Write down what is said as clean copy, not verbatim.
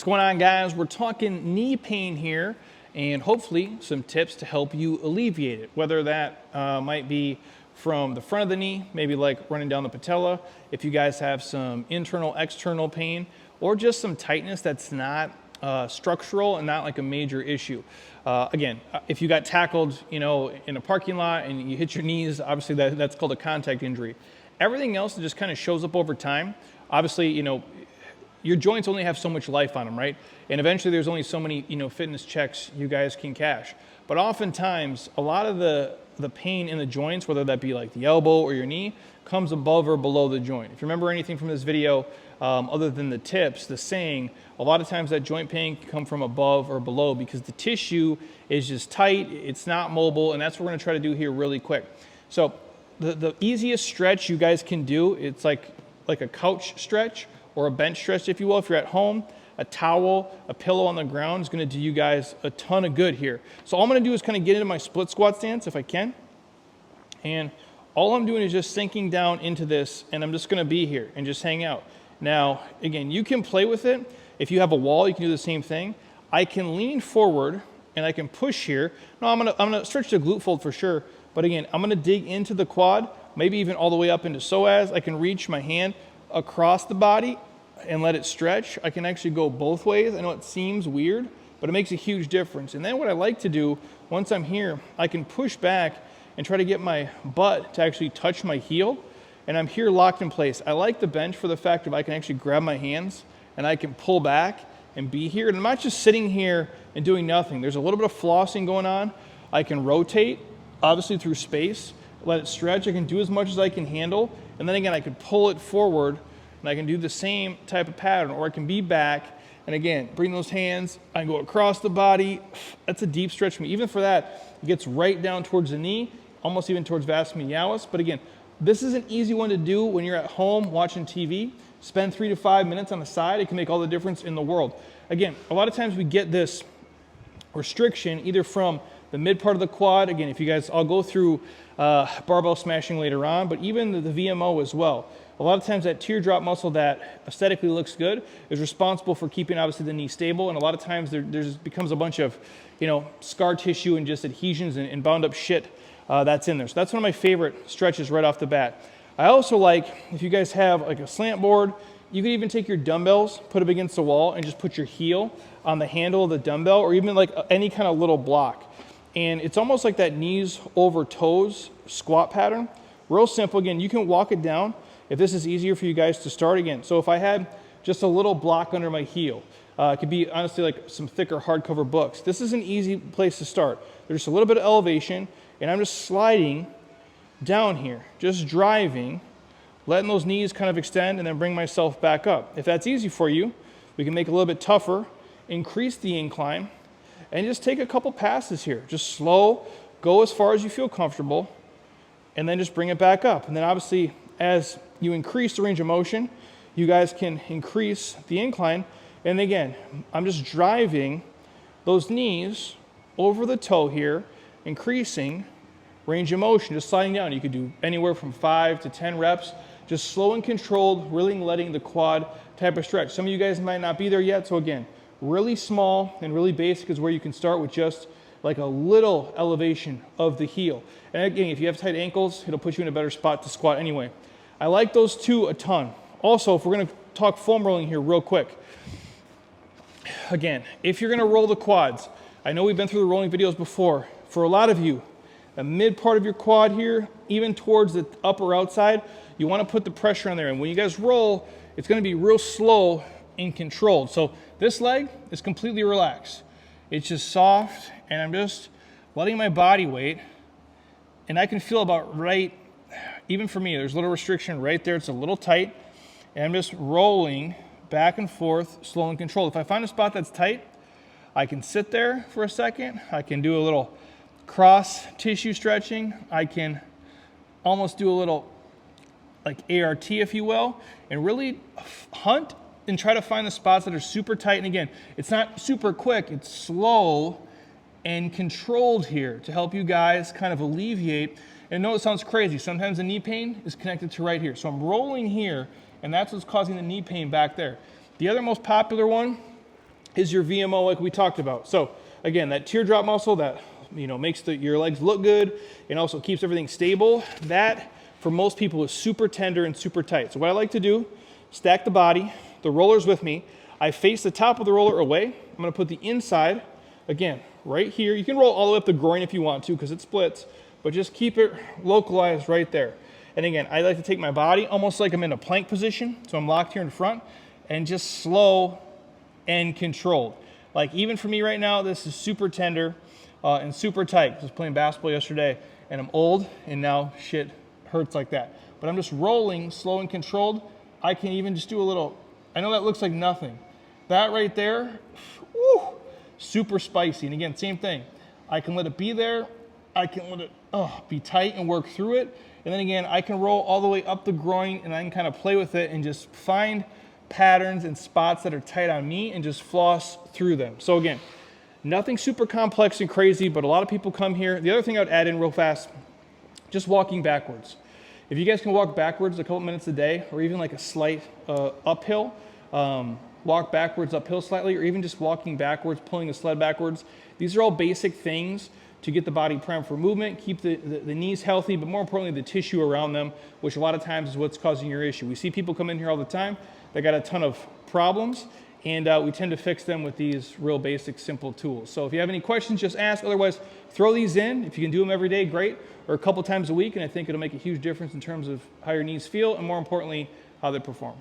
going on, guys? We're talking knee pain here, and hopefully some tips to help you alleviate it, whether that might be from the front of the knee, maybe like running down the patella, if you guys have some internal, external pain, or just some tightness that's not structural and not like a major issue. Again, if you got tackled, in a parking lot and you hit your knees, obviously that's called a contact injury. Everything else that just kind of shows up over time, obviously, your joints only have so much life on them, right? And eventually there's only so many, fitness checks you guys can cash. But oftentimes, a lot of the pain in the joints, whether that be like the elbow or your knee, comes above or below the joint. If you remember anything from this video, other than the tips, the saying, a lot of times that joint pain can come from above or below because the tissue is just tight, it's not mobile, and that's what we're gonna try to do here really quick. So the easiest stretch you guys can do, it's like a couch stretch or a bench stretch, if you will. If you're at home, a towel, a pillow on the ground is gonna do you guys a ton of good here. So all I'm gonna do is kind of get into my split squat stance if I can. And all I'm doing is just sinking down into this, and I'm just gonna be here and just hang out. Now, again, you can play with it. If you have a wall, you can do the same thing. I can lean forward and I can push here. No, I'm gonna stretch the glute fold for sure. But again, I'm gonna dig into the quad, maybe even all the way up into psoas. I can reach my hand across the body and let it stretch. I can actually go both ways. I know it seems weird, but it makes a huge difference. And then what I like to do, once I'm here, I can push back and try to get my butt to actually touch my heel. And I'm here locked in place. I like the bench for the fact that I can actually grab my hands and I can pull back and be here. And I'm not just sitting here and doing nothing. There's a little bit of flossing going on. I can rotate, obviously through space, let it stretch. I can do as much as I can handle. And then again, I can pull it forward and I can do the same type of pattern, or I can be back. And again, bring those hands, I can go across the body. That's a deep stretch for me. Even for that, it gets right down towards the knee, almost even towards vas medialis. But again, this is an easy one to do when you're at home watching TV. Spend 3 to 5 minutes on the side. It can make all the difference in the world. Again, a lot of times we get this restriction either from the mid part of the quad. Again, if you guys, I'll go through barbell smashing later on, but even the VMO as well. A lot of times that teardrop muscle that aesthetically looks good is responsible for keeping obviously the knee stable. And a lot of times there becomes a bunch of, scar tissue and just adhesions and bound up shit that's in there. So that's one of my favorite stretches right off the bat. I also like, if you guys have like a slant board, you could even take your dumbbells, put them against the wall, and just put your heel on the handle of the dumbbell, or even like any kind of little block. And it's almost like that knees over toes squat pattern. Real simple. Again, you can walk it down if this is easier for you guys to start again. So if I had just a little block under my heel, it could be honestly like some thicker hardcover books. This is an easy place to start. There's just a little bit of elevation, and I'm just sliding down here, just driving, letting those knees kind of extend, and then bring myself back up. If that's easy for you, we can make it a little bit tougher, increase the incline, and just take a couple passes here. Just slow, go as far as you feel comfortable, and then just bring it back up. And then obviously, as you increase the range of motion, you guys can increase the incline. And again, I'm just driving those knees over the toe here, increasing range of motion, just sliding down. You could do anywhere from 5 to 10 reps, just slow and controlled, really letting the quad type of stretch. Some of you guys might not be there yet, so again, really small and really basic is where you can start with just like a little elevation of the heel. And again, if you have tight ankles, it'll put you in a better spot to squat anyway. I like those two a ton. Also, if we're gonna talk foam rolling here real quick, again, if you're gonna roll the quads, I know we've been through the rolling videos before. For a lot of you, the mid part of your quad here, even towards the upper outside, you wanna put the pressure on there. And when you guys roll, it's gonna be real slow and controlled. So this leg is completely relaxed. It's just soft, and I'm just letting my body weight, and I can feel about right, even for me, there's a little restriction right there. It's a little tight, and I'm just rolling back and forth, slow and controlled. If I find a spot that's tight, I can sit there for a second. I can do a little cross tissue stretching. I can almost do a little like ART, if you will, and really hunt and try to find the spots that are super tight. And again, it's not super quick, it's slow and controlled here to help you guys kind of alleviate. And I know it sounds crazy. Sometimes the knee pain is connected to right here. So I'm rolling here, and that's what's causing the knee pain back there. The other most popular one is your VMO like we talked about. So again, that teardrop muscle that makes your legs look good and also keeps everything stable, that for most people is super tender and super tight. So what I like to do, stack the body, the roller's with me. I face the top of the roller away. I'm gonna put the inside, again, right here. You can roll all the way up the groin if you want to because it splits, but just keep it localized right there. And again, I like to take my body almost like I'm in a plank position. So I'm locked here in front and just slow and controlled. Like even for me right now, this is super tender and super tight. I was playing basketball yesterday and I'm old and now shit hurts like that. But I'm just rolling, slow and controlled. I can even just do a little, I know that looks like nothing. That right there, woo, super spicy. And again, same thing. I can let it be there. I can let it be tight and work through it. And then again, I can roll all the way up the groin and I can kind of play with it and just find patterns and spots that are tight on me and just floss through them. So again, nothing super complex and crazy, but a lot of people come here. The other thing I would add in real fast, just walking backwards. If you guys can walk backwards a couple minutes a day, or even like a slight uphill, walk backwards uphill slightly, or even just walking backwards, pulling the sled backwards. These are all basic things to get the body primed for movement, keep the knees healthy, but more importantly, the tissue around them, which a lot of times is what's causing your issue. We see people come in here all the time, they got a ton of problems, and we tend to fix them with these real basic, simple tools. So if you have any questions, just ask. Otherwise, throw these in. If you can do them every day, great, or a couple times a week, and I think it'll make a huge difference in terms of how your knees feel, and more importantly, how they perform.